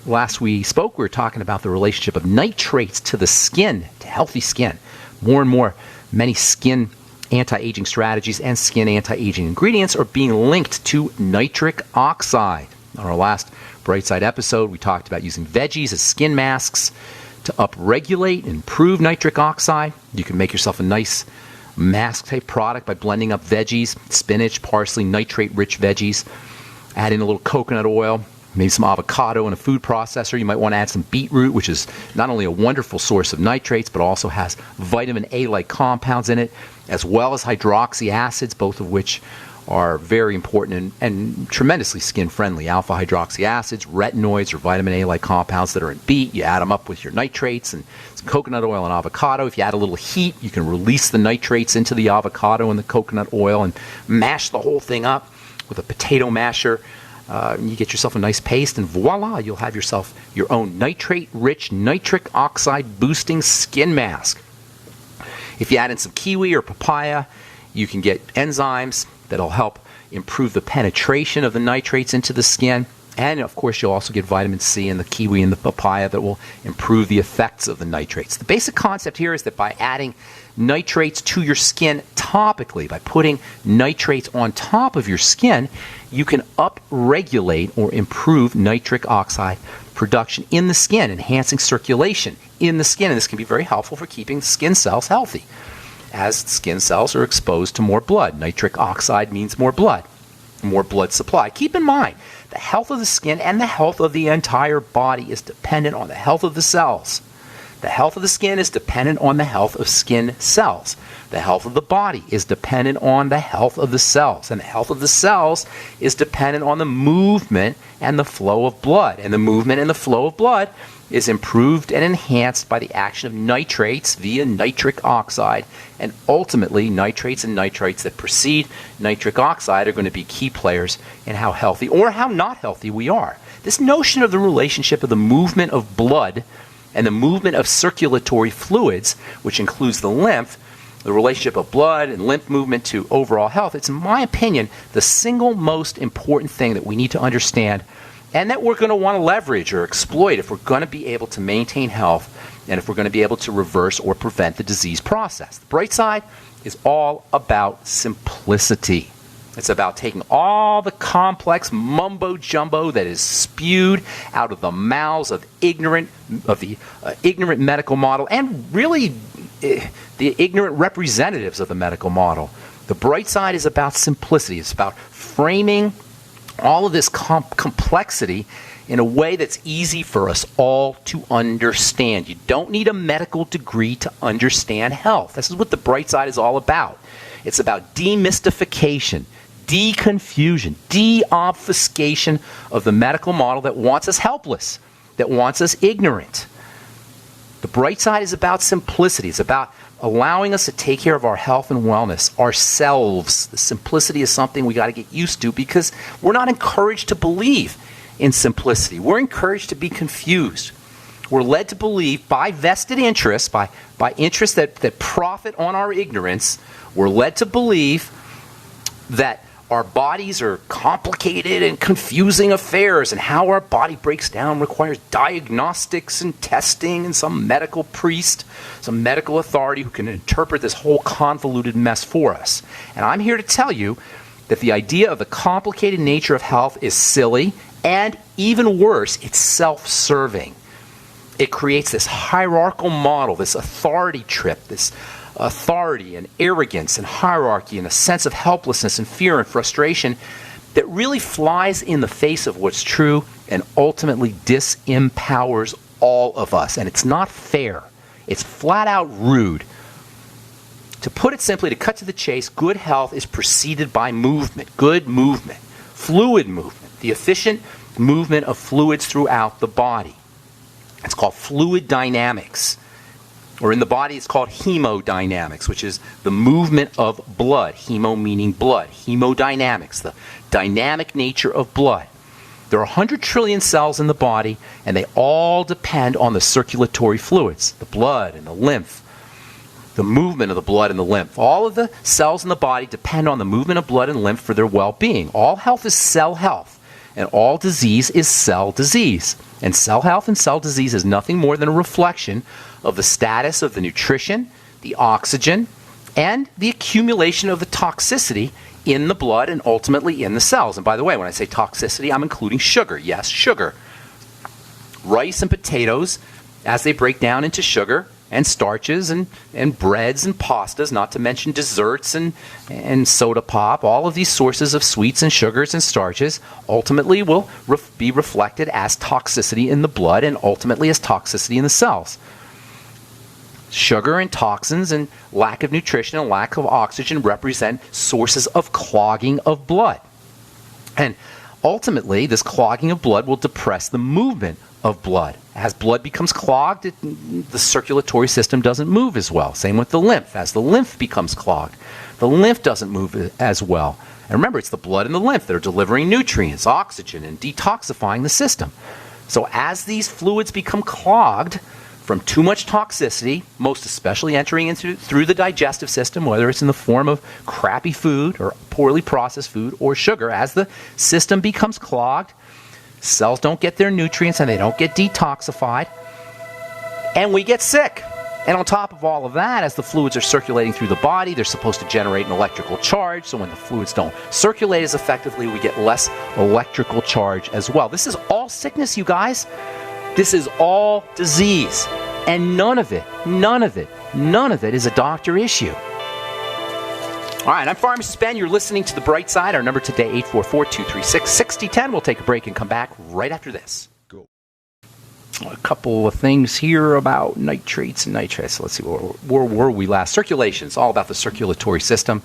last we spoke, we were talking about the relationship of nitrates to the skin, to healthy skin. More and more, many skin anti-aging strategies and skin anti-aging ingredients are being linked to nitric oxide. On our last Brightside episode, we talked about using veggies as skin masks to upregulate and improve nitric oxide. You can make yourself a nice mask-type product by blending up veggies, spinach, parsley, nitrate-rich veggies. Add in a little coconut oil, maybe some avocado in a food processor. You might want to add some beetroot, which is not only a wonderful source of nitrates, but also has vitamin A-like compounds in it, as well as hydroxy acids, both of which are very important and tremendously skin-friendly. Alpha-hydroxy acids, retinoids, or vitamin A-like compounds that are in beet. You add them up with your nitrates and some coconut oil and avocado. If you add a little heat, you can release the nitrates into the avocado and the coconut oil and mash the whole thing up with a potato masher. You get yourself a nice paste, and voila, you'll have yourself your own nitrate-rich, nitric oxide-boosting skin mask. If you add in some kiwi or papaya, you can get enzymes that'll help improve the penetration of the nitrates into the skin. And, of course, you'll also get vitamin C in the kiwi and the papaya that will improve the effects of the nitrates. The basic concept here is that by adding nitrates to your skin topically, by putting nitrates on top of your skin, you can upregulate or improve nitric oxide production in the skin, enhancing circulation in the skin. And this can be very helpful for keeping skin cells healthy. As skin cells are exposed to more blood, nitric oxide means more blood supply. Keep in mind, the health of the skin and the health of the entire body is dependent on the health of the cells. The health of the skin is dependent on the health of skin cells. The health of the body is dependent on the health of the cells. And the health of the cells is dependent on the movement and the flow of blood. And the movement and the flow of blood is improved and enhanced by the action of nitrates via nitric oxide. And ultimately, nitrates and nitrites that precede nitric oxide are going to be key players in how healthy or how not healthy we are. This notion of the relationship of the movement of blood and the movement of circulatory fluids, which includes the lymph, the relationship of blood and lymph movement to overall health, it's, in my opinion, the single most important thing that we need to understand and that we're going to want to leverage or exploit if we're going to be able to maintain health and if we're going to be able to reverse or prevent the disease process. The bright side is all about simplicity. It's about taking all the complex mumbo-jumbo that is spewed out of the mouths of the ignorant medical model and really the ignorant representatives of the medical model. The bright side is about simplicity. It's about framing all of this complexity in a way that's easy for us all to understand. You don't need a medical degree to understand health. This is what the bright side is all about. It's about demystification, deconfusion, deobfuscation of the medical model that wants us helpless, that wants us ignorant. The bright side is about simplicity. It's about allowing us to take care of our health and wellness ourselves. The simplicity is something we got to get used to because we're not encouraged to believe in simplicity. We're encouraged to be confused. We're led to believe by vested interests, by interests that profit on our ignorance, we're led to believe that our bodies are complicated and confusing affairs, and how our body breaks down requires diagnostics and testing and some medical priest, some medical authority who can interpret this whole convoluted mess for us. And I'm here to tell you that the idea of the complicated nature of health is silly, and even worse, it's self-serving. It creates this hierarchical model, this authority trip, this authority and arrogance and hierarchy and a sense of helplessness and fear and frustration that really flies in the face of what's true and ultimately disempowers all of us. And it's not fair. It's flat out rude. To put it simply, to cut to the chase, good health is preceded by movement, good movement, fluid movement, the efficient movement of fluids throughout the body. It's called fluid dynamics. Or in the body, it's called hemodynamics, which is the movement of blood. Hemo meaning blood. Hemodynamics, the dynamic nature of blood. There are 100 trillion cells in the body, and they all depend on the circulatory fluids, the blood and the lymph, the movement of the blood and the lymph. All of the cells in the body depend on the movement of blood and lymph for their well-being. All health is cell health. and all disease is cell disease. And cell health and cell disease is nothing more than a reflection of the status of the nutrition, the oxygen, and the accumulation of the toxicity in the blood and ultimately in the cells. And by the way, when I say toxicity, I'm including sugar. Yes, sugar. Rice and potatoes, as they break down into sugar, and starches and breads and pastas, not to mention desserts and soda pop, all of these sources of sweets and sugars and starches ultimately will be reflected as toxicity in the blood and ultimately as toxicity in the cells. Sugar and toxins and lack of nutrition and lack of oxygen represent sources of clogging of blood. And ultimately, this clogging of blood will depress the movement of blood. As blood becomes clogged, the circulatory system doesn't move as well. Same with the lymph. As the lymph becomes clogged, the lymph doesn't move as well. And remember, it's the blood and the lymph that are delivering nutrients, oxygen, and detoxifying the system. So as these fluids become clogged from too much toxicity, most especially entering through the digestive system, whether it's in the form of crappy food or poorly processed food or sugar, as the system becomes clogged, cells don't get their nutrients and they don't get detoxified, and we get sick. And on top of all of that, as the fluids are circulating through the body, they're supposed to generate an electrical charge. So when the fluids don't circulate as effectively, we get less electrical charge as well. This is all sickness, you guys. This is all disease. And none of it is a doctor issue. All right, I'm Pharmacist Ben. You're listening to The Bright Side. Our number today, 844-236-6010. We'll take a break and come back right after this. Go. A couple of things here about nitrates and nitrates. Let's see, where were we last? Circulation. It's all about the circulatory system.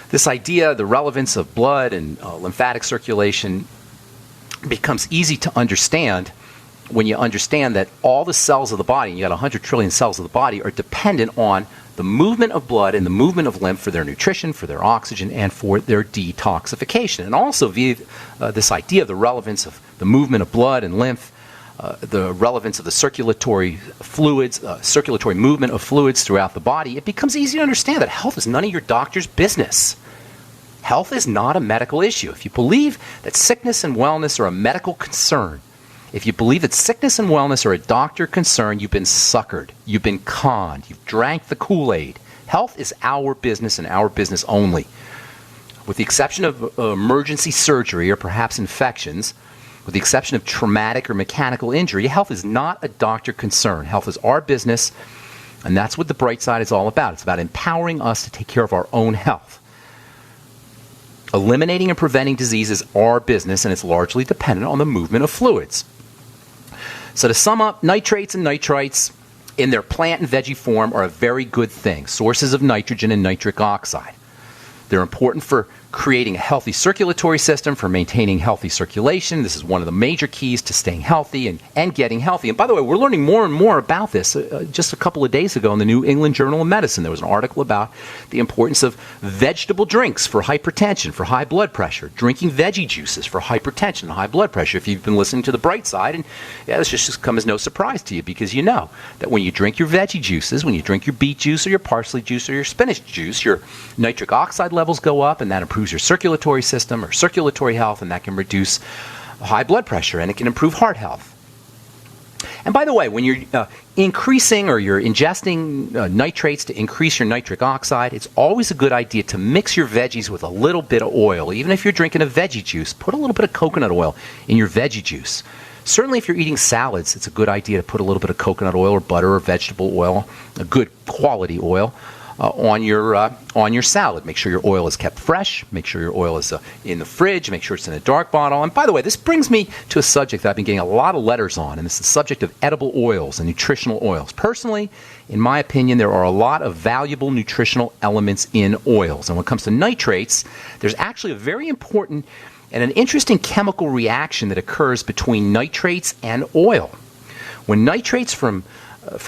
This idea, the relevance of blood and lymphatic circulation becomes easy to understand when you understand that all the cells of the body, and you got 100 trillion cells of the body, are dependent on the movement of blood and the movement of lymph for their nutrition, for their oxygen, and for their detoxification. And also via this idea of the relevance of the movement of blood and lymph, the relevance of the circulatory fluids, circulatory movement of fluids throughout the body, it becomes easy to understand that health is none of your doctor's business. Health is not a medical issue. If you believe that sickness and wellness are a medical concern, if you believe that sickness and wellness are a doctor concern, you've been suckered. You've been conned. You've drank the Kool-Aid. Health is our business and our business only. With the exception of emergency surgery or perhaps infections, with the exception of traumatic or mechanical injury, health is not a doctor concern. Health is our business, and that's what The Bright Side is all about. It's about empowering us to take care of our own health. Eliminating and preventing disease is our business, and it's largely dependent on the movement of fluids. So to sum up, nitrates and nitrites in their plant and veggie form are a very good thing, sources of nitrogen and nitric oxide. They're important for creating a healthy circulatory system, for maintaining healthy circulation. This is one of the major keys to staying healthy and getting healthy. And by the way, we're learning more and more about this. Just a couple of days ago in the New England Journal of Medicine, there was an article about the importance of vegetable drinks for hypertension, for high blood pressure, drinking veggie juices for hypertension and high blood pressure. If you've been listening to The Bright Side, and yeah, this just come as no surprise to you, because you know that when you drink your veggie juices, when you drink your beet juice or your parsley juice or your spinach juice, your nitric oxide levels go up, and that improves your circulatory system or circulatory health, and that can reduce high blood pressure, and it can improve heart health. And by the way, when you're increasing or you're ingesting nitrates to increase your nitric oxide, it's always a good idea to mix your veggies with a little bit of oil. Even if you're drinking a veggie juice, put a little bit of coconut oil in your veggie juice. Certainly if you're eating salads, it's a good idea to put a little bit of coconut oil or butter or vegetable oil, a good quality oil, on your salad. Make sure your oil is kept fresh. Make sure your oil is in the fridge. Make sure it's in a dark bottle. And by the way, this brings me to a subject that I've been getting a lot of letters on, and it's the subject of edible oils and nutritional oils. Personally, in my opinion, there are a lot of valuable nutritional elements in oils. And when it comes to nitrates, there's actually a very important and an interesting chemical reaction that occurs between nitrates and oil. When nitrates from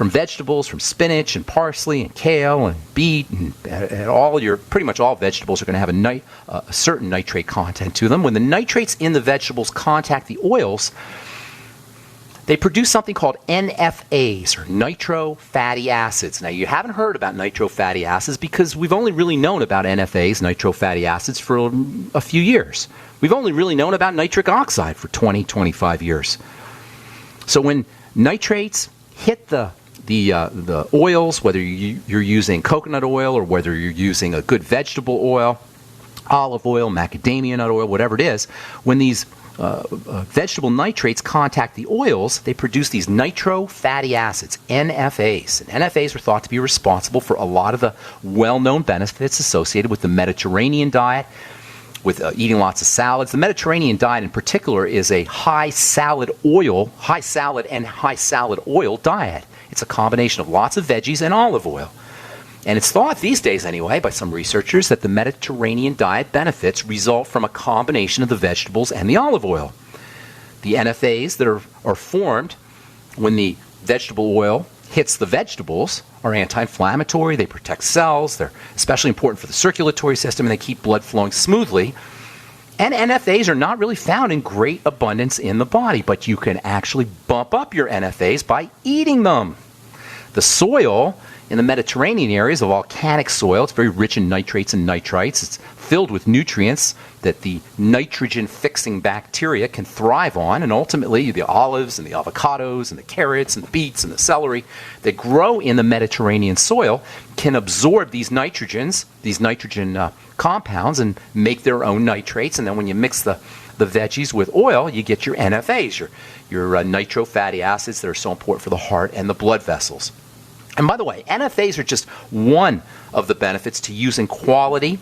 vegetables, from spinach and parsley and kale and beet and pretty much all vegetables are going to have a certain nitrate content to them. When the nitrates in the vegetables contact the oils, they produce something called NFAs, or nitro fatty acids. Now, you haven't heard about nitro fatty acids because we've only really known about NFAs, nitro fatty acids, for a few years. We've only really known about nitric oxide for 20, 25 years. So when nitrates hit the oils, whether you're using coconut oil or whether you're using a good vegetable oil, olive oil, macadamia nut oil, whatever it is, when these vegetable nitrates contact the oils, they produce these nitro fatty acids, NFAs. And NFAs are thought to be responsible for a lot of the well-known benefits associated with the Mediterranean diet, with eating lots of salads. The Mediterranean diet in particular is a high salad oil diet. It's a combination of lots of veggies and olive oil. And it's thought these days anyway by some researchers that the Mediterranean diet benefits result from a combination of the vegetables and the olive oil. The NFAs that are formed when the vegetable oil hits the vegetables are anti-inflammatory, they protect cells, they're especially important for the circulatory system, and they keep blood flowing smoothly. And NFAs are not really found in great abundance in the body, but you can actually bump up your NFAs by eating them. The soil in the Mediterranean area is a volcanic soil. It's very rich in nitrates and nitrites. It's filled with nutrients that the nitrogen-fixing bacteria can thrive on, and ultimately the olives and the avocados and the carrots and the beets and the celery that grow in the Mediterranean soil can absorb these nitrogen compounds and make their own nitrates, and then when you mix the veggies with oil, you get your NFAs, your nitro fatty acids that are so important for the heart and the blood vessels. And by the way, NFAs are just one of the benefits to using quality,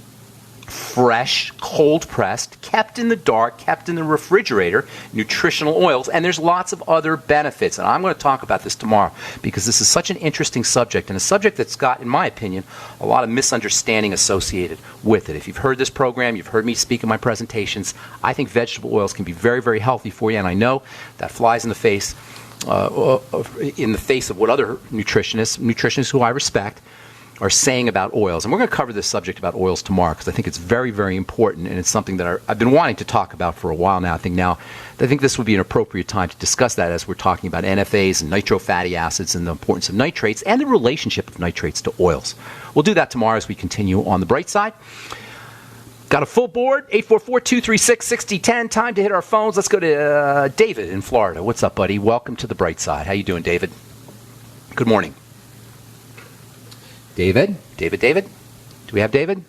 fresh, cold-pressed, kept in the dark, kept in the refrigerator, nutritional oils, and there's lots of other benefits. And I'm going to talk about this tomorrow because this is such an interesting subject, and a subject that's got, in my opinion, a lot of misunderstanding associated with it. If you've heard this program, you've heard me speak in my presentations, I think vegetable oils can be very, very healthy for you, and I know that flies in the face of what other nutritionists who I respect are saying about oils. And we're going to cover this subject about oils tomorrow because I think it's very, very important, and it's something that I've been wanting to talk about for a while now. I think this would be an appropriate time to discuss that as we're talking about NFAs and nitro fatty acids and the importance of nitrates and the relationship of nitrates to oils. We'll do that tomorrow as we continue on the bright side. Got a full board, 844-236-6010. Time to hit our phones. Let's go to David in Florida. What's up, buddy? Welcome to the bright side. How you doing, David? Good morning. David? Do we have David?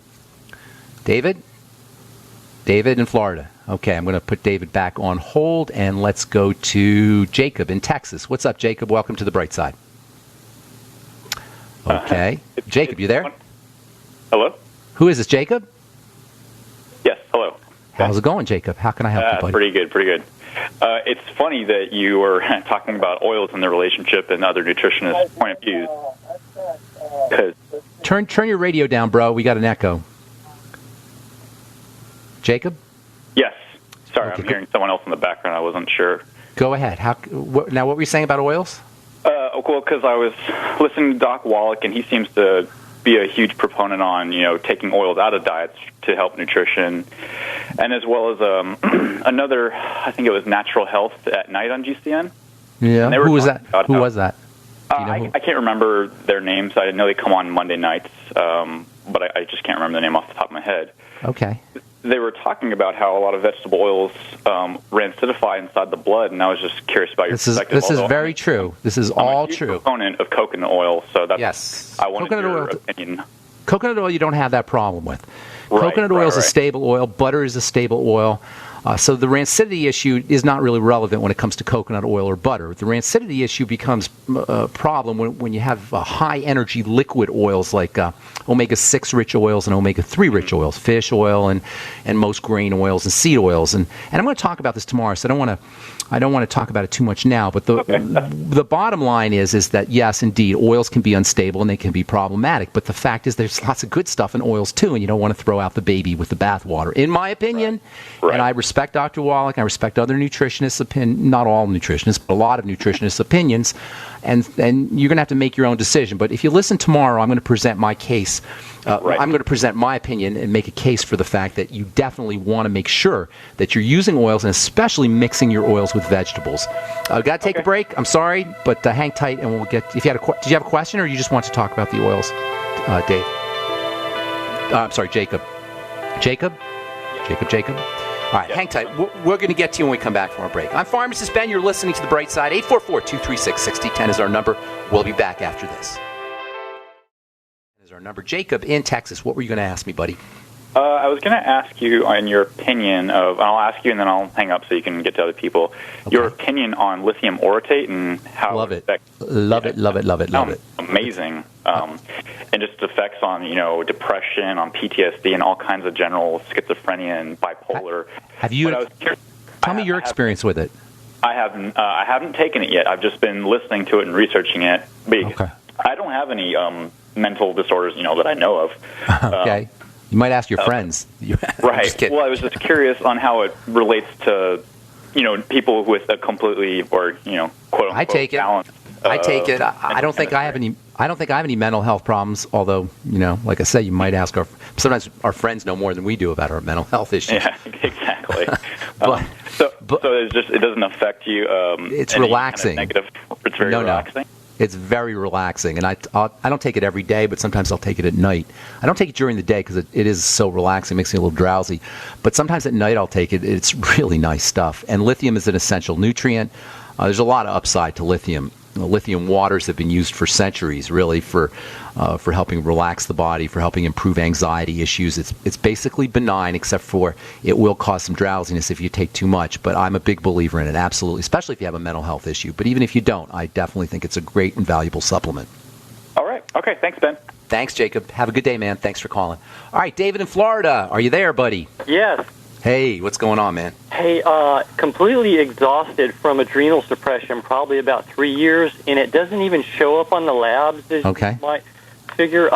David in Florida. Okay, I'm going to put David back on hold, and let's go to Jacob in Texas. What's up, Jacob? Welcome to the bright side. Okay. Jacob, you there? Hello? Who is this, Jacob? Yes, hello. How's it going, Jacob? How can I help you, buddy? Pretty good. It's funny that you were talking about oils and the relationship and other nutritionists' point of views. Turn your radio down, bro. We got an echo. Jacob? Yes. Sorry, Okay, I'm hearing someone else in the background. I wasn't sure. Go ahead. Now, what were you saying about oils? Well, because I was listening to Doc Wallach, and he seems to be a huge proponent on, taking oils out of diets to help nutrition, and as well as another, I think it was Natural Health at Night on GCN. Yeah. Who was that? Who was that? I can't remember their names. I know they come on Monday nights, but I just can't remember the name off the top of my head. Okay. They were talking about how a lot of vegetable oils rancidify inside the blood, and I was just curious about your perspective. This is very true. This is all true. I'm a huge proponent of coconut oil, so that's yes. I wanted your opinion. Coconut oil you don't have that problem with. Right, coconut oil is a stable oil. Butter is a stable oil. So the rancidity issue is not really relevant when it comes to coconut oil or butter. The rancidity issue becomes a problem when you have high-energy liquid oils like omega-6 rich oils and omega-3 rich oils, fish oil and most grain oils and seed oils. And I'm going to talk about this tomorrow, so I don't want to talk about it too much now. But the bottom line is that, yes, indeed, oils can be unstable and they can be problematic. But the fact is there's lots of good stuff in oils, too, and you don't want to throw out the baby with the bathwater, in my opinion. Right. And I respect respect Dr. Wallach. I respect other nutritionists' not all nutritionists, but a lot of nutritionists' opinions. And you're going to have to make your own decision. But if you listen tomorrow, I'm going to present my case. Right. I'm going to present my opinion and make a case for the fact that you definitely want to make sure that you're using oils, and especially mixing your oils with vegetables. Got to take a break. I'm sorry, but hang tight, and we'll get. If you had did you have a question, or you just want to talk about the oils, Dave? I'm sorry, Jacob. Jacob. All right, hang tight. We're going to get to you when we come back from our break. I'm Pharmacist Ben. You're listening to The Bright Side. 844-236-6010 is our number. We'll be back after this. Is our number. Jacob in Texas. What were you going to ask me, buddy? I was going to ask you on your opinion of, I'll ask you and then I'll hang up so you can get to other people, your opinion on lithium orotate and how Love it. Love it. Amazing. And just effects on, depression, on PTSD, and all kinds of general schizophrenia and bipolar. Have you, tell me your experience with it. I haven't taken it yet. I've just been listening to it and researching it. Okay. I don't have any mental disorders, that I know of. Okay. You might ask your friends. Right. Well, I was just curious on how it relates to, people with a completely or, quote unquote, I take it. Balance. I take it. I don't think I have any. I don't think I have any mental health problems. Although, like I said, you might ask sometimes our friends know more than we do about our mental health issues. Yeah, exactly. So it's just, it doesn't affect you. It's relaxing. Kind of negative. It's very relaxing. It's very relaxing, and I don't take it every day, but sometimes I'll take it at night. I don't take it during the day because it is so relaxing, it makes me a little drowsy. But sometimes at night I'll take it. It's really nice stuff. And lithium is an essential nutrient. There's a lot of upside to lithium. Lithium waters have been used for centuries, really, for helping relax the body, for helping improve anxiety issues. It's basically benign, except for it will cause some drowsiness if you take too much. But I'm a big believer in it, absolutely, especially if you have a mental health issue. But even if you don't, I definitely think it's a great and valuable supplement. All right. Okay. Thanks, Ben. Thanks, Jacob. Have a good day, man. Thanks for calling. All right, David in Florida. Are you there, buddy? Yes. Hey, what's going on, man? Hey, completely exhausted from adrenal suppression, probably about 3 years, and it doesn't even show up on the labs, as you might figure.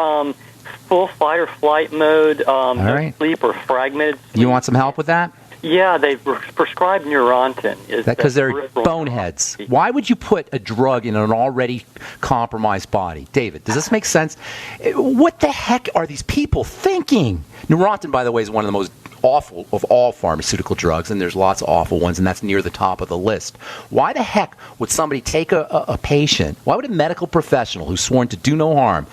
Full fight or flight mode, no sleep or fragmented sleep. You want some help with that? Yeah, they've prescribed Neurontin. Because they're boneheads. Why would you put a drug in an already compromised body? David, does this make sense? What the heck are these people thinking? Neurontin, by the way, is one of the most awful of all pharmaceutical drugs, and there's lots of awful ones, and that's near the top of the list. Why the heck would somebody take a patient, why would a medical professional who's sworn to do no harm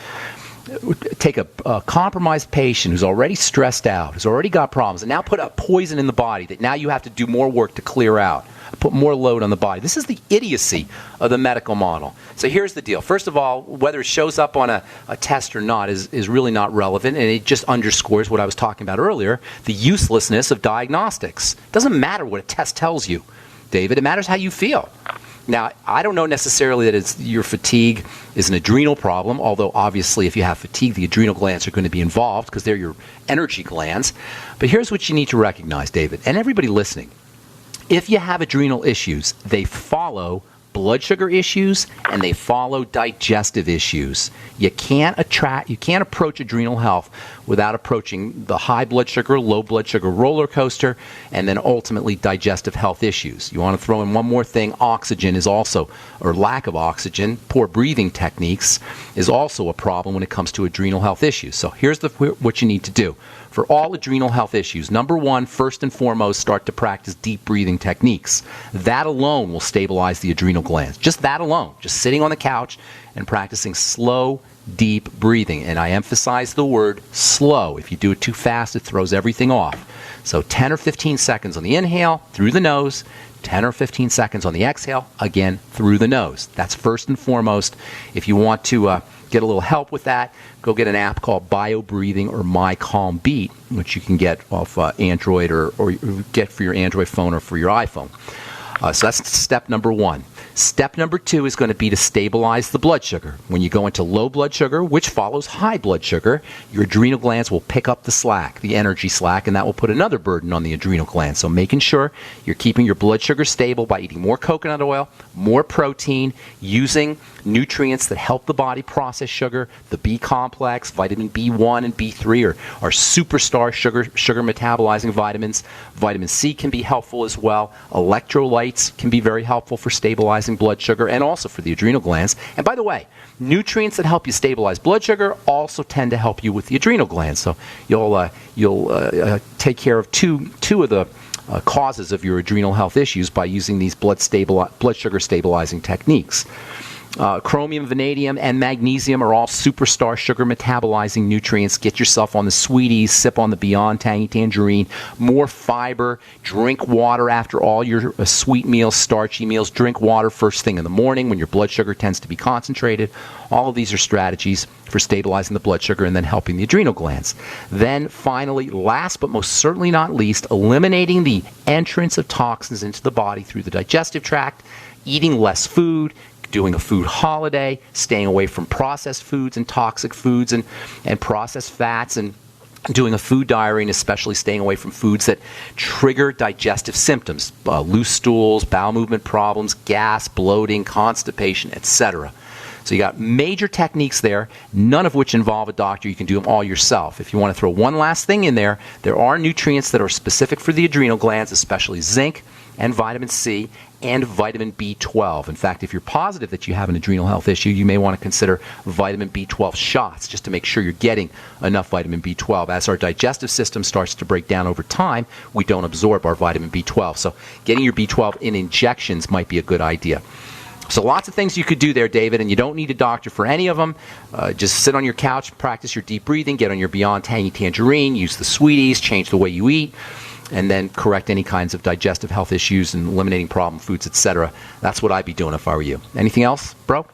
take a compromised patient who's already stressed out, who's already got problems, and now put a poison in the body that now you have to do more work to clear out, put more load on the body? This is the idiocy of the medical model. So here's the deal. First of all, whether it shows up on a test or not is really not relevant, and it just underscores what I was talking about earlier, the uselessness of diagnostics. It doesn't matter what a test tells you, David. It matters how you feel. Now, I don't know necessarily that your fatigue is an adrenal problem, although obviously if you have fatigue, the adrenal glands are going to be involved because they're your energy glands. But here's what you need to recognize, David, and everybody listening. If you have adrenal issues, they follow blood sugar issues and they follow digestive issues. You can't approach adrenal health without approaching the high blood sugar, low blood sugar roller coaster, and then ultimately digestive health issues. You want to throw in one more thing. Oxygen is also, or lack of oxygen, poor breathing techniques is also a problem when it comes to adrenal health issues. So here's what you need to do. For all adrenal health issues, number one, first and foremost, start to practice deep breathing techniques. That alone will stabilize the adrenal glands. Just that alone. Just sitting on the couch and practicing slow, deep breathing. And I emphasize the word slow. If you do it too fast, it throws everything off. So 10 or 15 seconds on the inhale, through the nose. 10 or 15 seconds on the exhale, again, through the nose. That's first and foremost. If you want to get a little help with that, go get an app called BioBreathing or My Calm Beat, which you can get off Android or get for your Android phone or for your iPhone. So that's step number one. Step number 2 is going to be to stabilize the blood sugar. When you go into low blood sugar, which follows high blood sugar, your adrenal glands will pick up the slack, the energy slack, and that will put another burden on the adrenal glands. So making sure you're keeping your blood sugar stable by eating more coconut oil, more protein, using nutrients that help the body process sugar. The B complex, vitamin B1 and B3 are superstar sugar metabolizing vitamins. Vitamin C can be helpful as well. Electrolytes can be very helpful for stabilizing blood sugar and also for the adrenal glands. And by the way, nutrients that help you stabilize blood sugar also tend to help you with the adrenal glands. So you'll take care of two of the causes of your adrenal health issues by using these blood sugar stabilizing techniques. Chromium, vanadium, and magnesium are all superstar sugar metabolizing nutrients. Get yourself on the sweeties, sip on the Beyond Tangy Tangerine. More fiber, drink water after all your sweet meals, starchy meals. Drink water first thing in the morning when your blood sugar tends to be concentrated. All of these are strategies for stabilizing the blood sugar and then helping the adrenal glands. Then finally, last but most certainly not least, eliminating the entrance of toxins into the body through the digestive tract, eating less food, doing a food holiday, staying away from processed foods and toxic foods and processed fats, and doing a food diary, and especially staying away from foods that trigger digestive symptoms, loose stools, bowel movement problems, gas, bloating, constipation, etc. So you got major techniques there, none of which involve a doctor. You can do them all yourself. If you want to throw one last thing in there, there are nutrients that are specific for the adrenal glands, especially zinc and vitamin C and vitamin B12. In fact, if you're positive that you have an adrenal health issue, you may want to consider vitamin B12 shots just to make sure you're getting enough vitamin B12. As our digestive system starts to break down over time, we don't absorb our vitamin B12. So getting your B12 in injections might be a good idea. So lots of things you could do there, David, and you don't need a doctor for any of them. Just sit on your couch, practice your deep breathing, get on your Beyond Tangy Tangerine, use the sweeties, change the way you eat, and then correct any kinds of digestive health issues and eliminating problem foods, etc. That's what I'd be doing if I were you. Anything else, bro?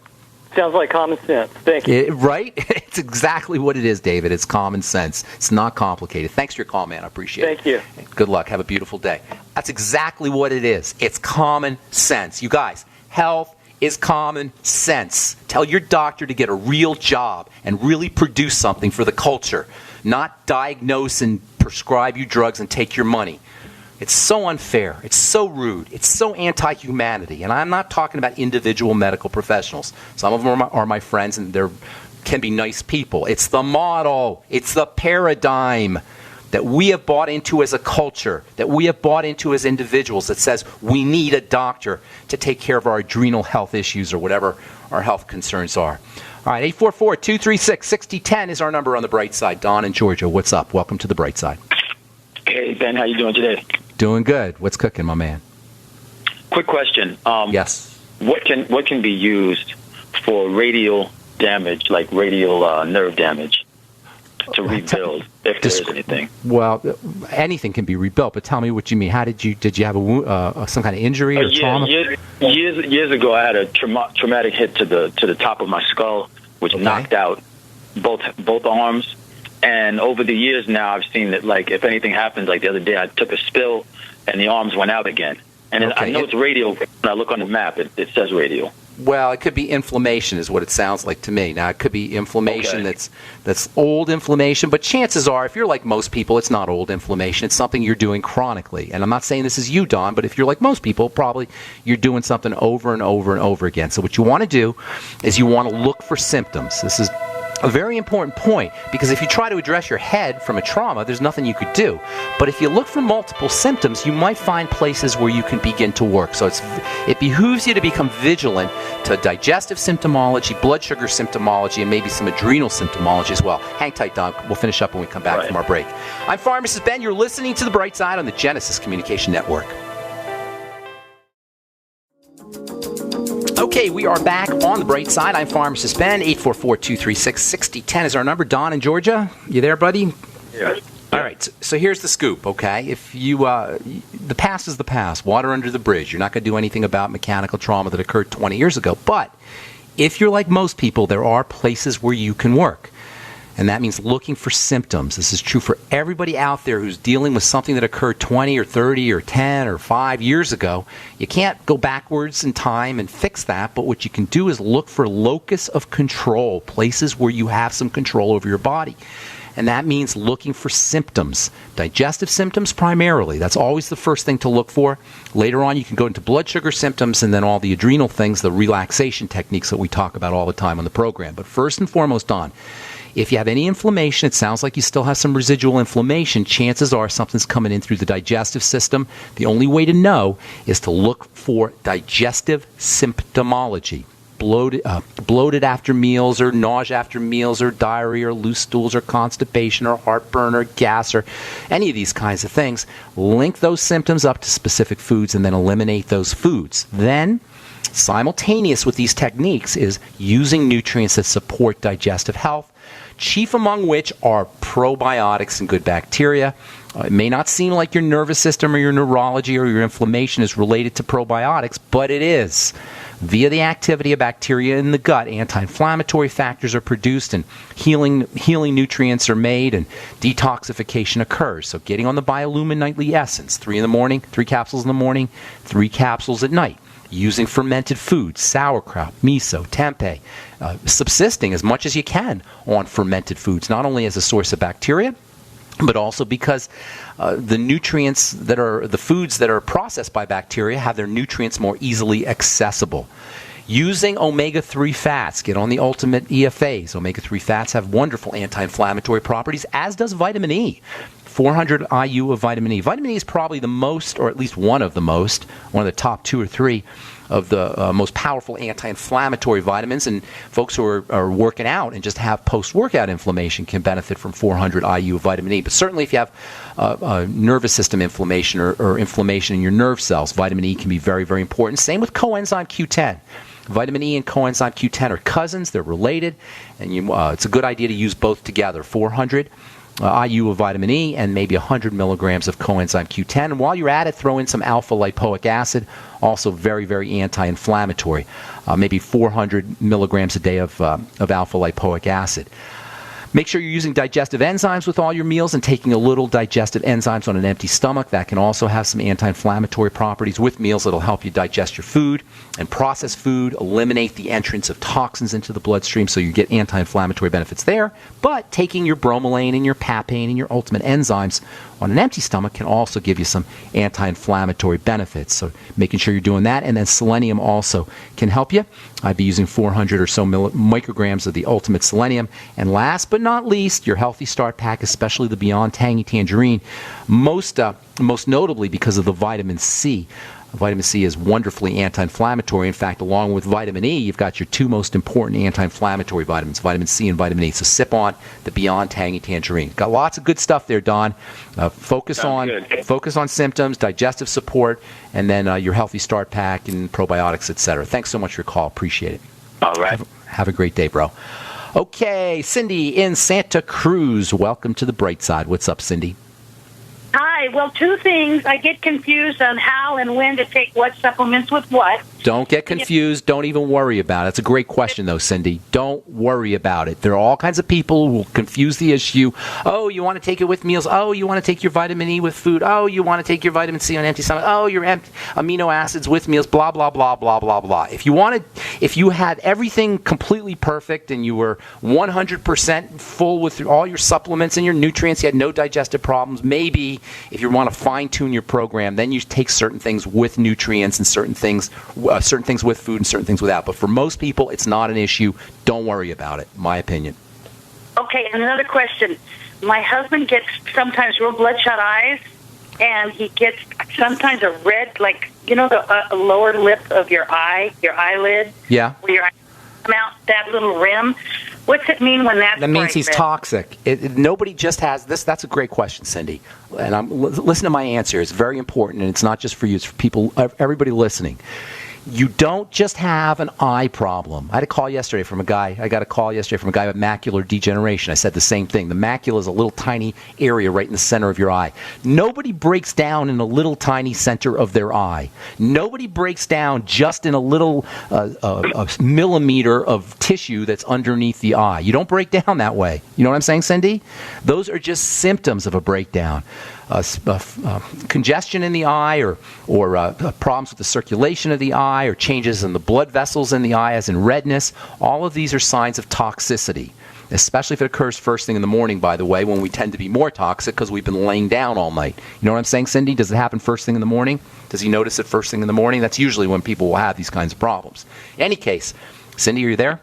Sounds like common sense. Thank you. Right? It's exactly what it is, David. It's common sense. It's not complicated. Thanks for your call, man. I appreciate it. Thank you. Good luck. Have a beautiful day. That's exactly what it is. It's common sense. You guys, health is common sense. Tell your doctor to get a real job and really produce something for the culture, not diagnose and prescribe you drugs and take your money. It's so unfair. It's so rude. It's so anti-humanity. And I'm not talking about individual medical professionals. Some of them are my friends, and they can be nice people. It's the model. It's the paradigm that we have bought into as a culture, that we have bought into as individuals, that says we need a doctor to take care of our adrenal health issues or whatever our health concerns are. All right, 844-236-6010 is our number on the bright side. Don in Georgia, what's up? Welcome to the bright side. Hey, Ben, how you doing today? Doing good. What's cooking, my man? Quick question. Yes. What can be used for radial damage, like radial nerve damage, to rebuild, if there is anything? Well, anything can be rebuilt, but tell me what you mean. How did you have a some kind of injury or trauma? Years ago, I had a traumatic hit to the top of my skull, which knocked out both arms. And over the years now, I've seen that, like, if anything happens, like the other day, I took a spill and the arms went out again. And I know it's radial. When I look on the map, it says radial. Well, it could be inflammation is what it sounds like to me. Now, it could be inflammation that's old inflammation, but chances are, if you're like most people, it's not old inflammation. It's something you're doing chronically. And I'm not saying this is you, Don, but if you're like most people, probably you're doing something over and over and over again. So what you want to do is you want to look for symptoms. This is a very important point, because if you try to address your head from a trauma, there's nothing you could do. But if you look for multiple symptoms, you might find places where you can begin to work. So it behooves you to become vigilant to digestive symptomology, blood sugar symptomology, and maybe some adrenal symptomology as well. Hang tight, Don. We'll finish up when we come back from our break. I'm Pharmacist Ben. You're listening to The Bright Side on the Genesis Communication Network. Okay, we are back on the bright side. I'm Pharmacist Ben. 844-236-6010 is our number. Don in Georgia, you there, buddy? Yeah. All right, so here's the scoop, okay? If you, the past is the past, water under the bridge. You're not going to do anything about mechanical trauma that occurred 20 years ago. But if you're like most people, there are places where you can work. And that means looking for symptoms. This is true for everybody out there who's dealing with something that occurred 20 or 30 or 10 or 5 years ago. You can't go backwards in time and fix that, but what you can do is look for locus of control, places where you have some control over your body. And that means looking for symptoms, digestive symptoms primarily. That's always the first thing to look for. Later on, you can go into blood sugar symptoms and then all the adrenal things, the relaxation techniques that we talk about all the time on the program. But first and foremost, Don, if you have any inflammation, it sounds like you still have some residual inflammation, chances are something's coming in through the digestive system. The only way to know is to look for digestive symptomology. Bloated after meals, or nausea after meals, or diarrhea, or loose stools, or constipation, or heartburn, or gas, or any of these kinds of things. Link those symptoms up to specific foods and then eliminate those foods. Then, simultaneous with these techniques is using nutrients that support digestive health, chief among which are probiotics and good bacteria. It may not seem like your nervous system or your neurology or your inflammation is related to probiotics, but it is. Via the activity of bacteria in the gut, anti-inflammatory factors are produced and healing nutrients are made and detoxification occurs. So getting on the Biolumin Nightly Essence, 3 capsules in the morning, 3 capsules at night. Using fermented foods, sauerkraut, miso, tempeh, subsisting as much as you can on fermented foods, not only as a source of bacteria, but also because the nutrients that are the foods that are processed by bacteria have their nutrients more easily accessible. Using omega-3 fats, get on the ultimate EFAs. Omega-3 fats have wonderful anti-inflammatory properties, as does vitamin E. 400 IU of vitamin E. Vitamin E is probably the most, or at least one of the top 2 or 3 of the most powerful anti-inflammatory vitamins, and folks who are working out and just have post-workout inflammation can benefit from 400 IU of vitamin E. But certainly if you have nervous system inflammation or inflammation in your nerve cells, vitamin E can be very, very important. Same with coenzyme Q10. Vitamin E and coenzyme Q10 are cousins. They're related, and it's a good idea to use both together. 400 IU of vitamin E and maybe 100 milligrams of coenzyme Q10. And while you're at it, throw in some alpha lipoic acid, also very, very anti-inflammatory. Maybe 400 milligrams a day of alpha lipoic acid. Make sure you're using digestive enzymes with all your meals and taking a little digestive enzymes on an empty stomach. That can also have some anti-inflammatory properties with meals that'll help you digest your food and process food, eliminate the entrance of toxins into the bloodstream, so you get anti-inflammatory benefits there. But taking your bromelain and your papain and your ultimate enzymes on an empty stomach can also give you some anti-inflammatory benefits. So making sure you're doing that. And then selenium also can help you. I'd be using 400 or so micrograms of the ultimate selenium. And last but not least, your Healthy Start Pack, especially the Beyond Tangy Tangerine, most notably because of the vitamin C. Vitamin C is wonderfully anti-inflammatory. In fact, along with vitamin E, you've got your 2 most important anti-inflammatory vitamins, vitamin C and vitamin E. So sip on the Beyond Tangy Tangerine. Got lots of good stuff there, Don. Focus on symptoms, digestive support, and then your Healthy Start Pack and probiotics, etc. Thanks so much for your call. Appreciate it. All right. Have a great day, bro. Okay, Cindy in Santa Cruz. Welcome to the bright side. What's up, Cindy? Hi. Well, 2 things. I get confused on how and when to take what supplements with what. Don't get confused. Don't even worry about it. It's a great question, though, Cindy. Don't worry about it. There are all kinds of people who will confuse the issue. Oh, you want to take it with meals. Oh, you want to take your vitamin E with food. Oh, you want to take your vitamin C on empty stomach. Oh, your amino acids with meals. Blah, blah, blah, blah, blah, blah. If you had everything completely perfect and you were 100% full with all your supplements and your nutrients, you had no digestive problems, maybe if you want to fine-tune your program, then you take certain things with nutrients and certain things with food and certain things without. But for most people, it's not an issue. Don't worry about it, my opinion. Okay, and another question. My husband gets sometimes real bloodshot eyes, and he gets sometimes a red, like, the lower lip of your eyelid? Yeah. Where your eyes come out, that little rim. What's it mean when that's That means he's red? toxic. Nobody just has this. That's a great question, Cindy. And listen to my answer. It's very important, and it's not just for you. It's for people, everybody listening. You don't just have an eye problem. I got a call yesterday from a guy with macular degeneration. I said the same thing. The macula is a little tiny area right in the center of your eye. Nobody breaks down in a little tiny center of their eye. Nobody breaks down just in a little a millimeter of tissue that's underneath the eye. You don't break down that way. You know what I'm saying, Cindy? Those are just symptoms of a breakdown. Congestion in the eye or problems with the circulation of the eye or changes in the blood vessels in the eye, as in redness, all of these are signs of toxicity, especially if it occurs first thing in the morning, by the way, when we tend to be more toxic because we've been laying down all night. You know what I'm saying, Cindy? Does it happen first thing in the morning? Does he notice it first thing in the morning? That's usually when people will have these kinds of problems. In any case, Cindy, are you there?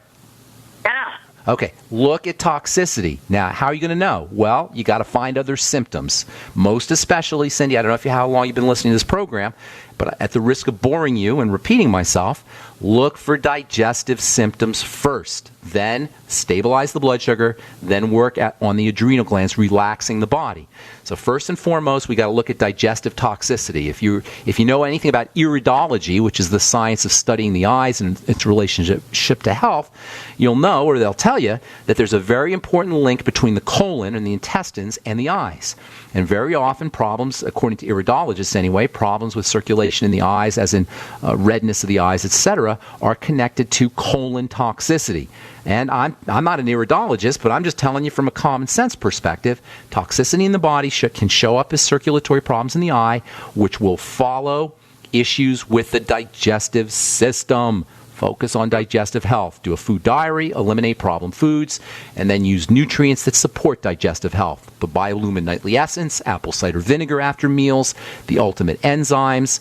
Yeah. Okay, look at toxicity. Now, how are you going to know? Well, you got to find other symptoms. Most especially, Cindy, I don't know how long you've been listening to this program, but at the risk of boring you and repeating myself, look for digestive symptoms first. Then stabilize the blood sugar, then work on the adrenal glands, relaxing the body. So first and foremost, we got to look at digestive toxicity. If you know anything about iridology, which is the science of studying the eyes and its relationship to health, you'll know, or they'll tell you, that there's a very important link between the colon and the intestines and the eyes. And very often problems, according to iridologists anyway, problems with circulation in the eyes, as in redness of the eyes, etc., are connected to colon toxicity. And I'm not an iridologist, but I'm just telling you from a common sense perspective, toxicity in the body can show up as circulatory problems in the eye, which will follow issues with the digestive system. Focus on digestive health. Do a food diary, eliminate problem foods, and then use nutrients that support digestive health. The Biolumin Nightly Essence, apple cider vinegar after meals, the Ultimate Enzymes,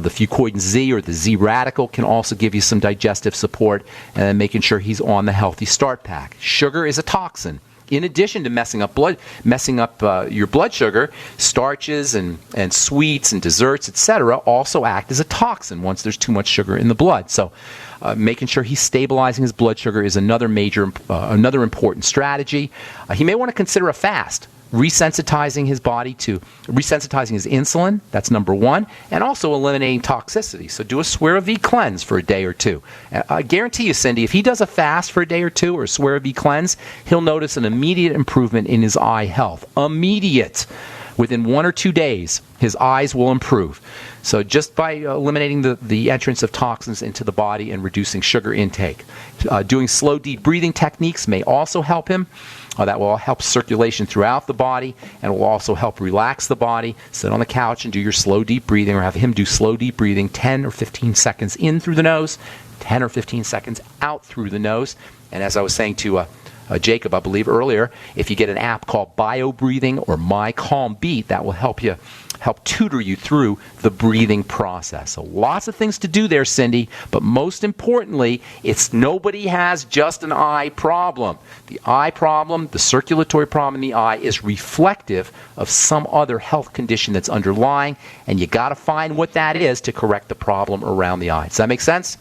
the Fucoidan Z or the Z Radical can also give you some digestive support, and then making sure he's on the Healthy Start Pack. Sugar is a toxin. In addition to messing up your blood sugar, starches and sweets and desserts, etc., also act as a toxin once there's too much sugar in the blood. So, making sure he's stabilizing his blood sugar is another important strategy. He may want to consider a fast, resensitizing his insulin. That's number one, and also eliminating toxicity. So do a Swear V cleanse for a day or two. I guarantee you, Cindy, if he does a fast for a day or two or a Swear V cleanse, he'll notice an immediate improvement in his eye health. Immediate. Within 1 or 2 days, his eyes will improve. So just by eliminating the entrance of toxins into the body and reducing sugar intake. Doing slow, deep breathing techniques may also help him. That will help circulation throughout the body, and will also help relax the body. Sit on the couch and do your slow, deep breathing, or have him do slow, deep breathing, 10 or 15 seconds in through the nose, 10 or 15 seconds out through the nose. And as I was saying to Jacob, I believe earlier, if you get an app called Bio Breathing or My Calm Beat, that will help tutor you through the breathing process. So lots of things to do there, Cindy, but most importantly, nobody has just an eye problem. The eye problem, the circulatory problem in the eye, is reflective of some other health condition that's underlying, and you got to find what that is to correct the problem around the eye. Does that make sense?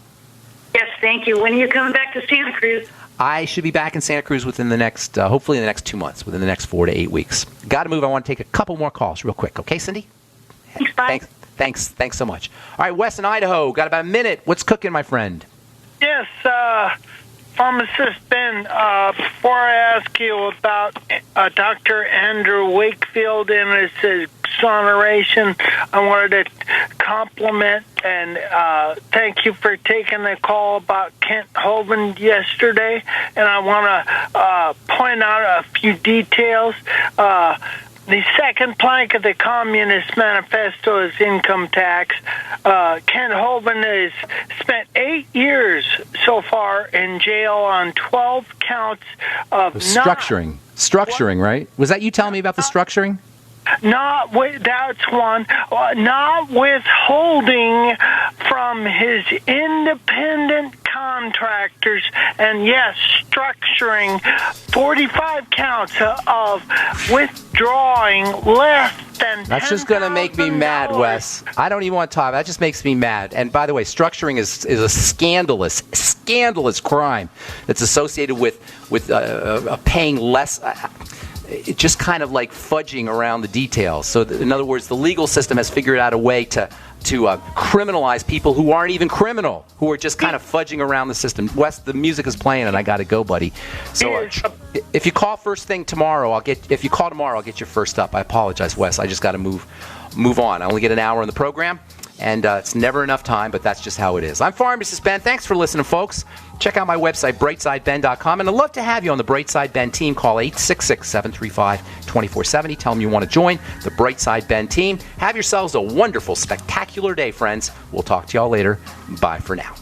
Yes, thank you. When are you coming back to Santa Cruz? I should be back in Santa Cruz within the next, hopefully in the next 2 months, within the next 4 to 8 weeks. Got to move. I want to take a couple more calls real quick. Okay, Cindy? Thanks, bye. Thanks so much. All right, Wes in Idaho. Got about a minute. What's cooking, my friend? Yes, Pharmacist Ben, before I ask you about Dr. Andrew Wakefield and his exoneration, I wanted to compliment and thank you for taking the call about Kent Hovind yesterday. And I want to point out a few details. The second plank of the Communist Manifesto is income tax. Kent Hovind has spent 8 years so far in jail on 12 counts of structuring, right? Was that you telling me about the structuring? That's one. Not withholding from his independent contractors, and yes, structuring 45 counts of withdrawing less than That's just going to make me mad, Wes. I don't even want to talk. That just makes me mad. And by the way, structuring is a scandalous crime that's associated with paying less. just kind of like fudging around the details. So, in other words, the legal system has figured out a way to criminalize people who aren't even criminal, who are just kind of fudging around the system. Wes, the music is playing, and I got to go, buddy. So, if you call first thing tomorrow, if you call tomorrow, I'll get you first up. I apologize, Wes. I just got to move on. I only get an hour on the program, and it's never enough time, but that's just how it is. I'm Pharmacist Ben. Thanks for listening, folks. Check out my website, brightsideben.com, and I'd love to have you on the Brightside Ben team. Call 866-735-2470. Tell them you want to join the Brightside Ben team. Have yourselves a wonderful, spectacular day, friends. We'll talk to y'all later. Bye for now.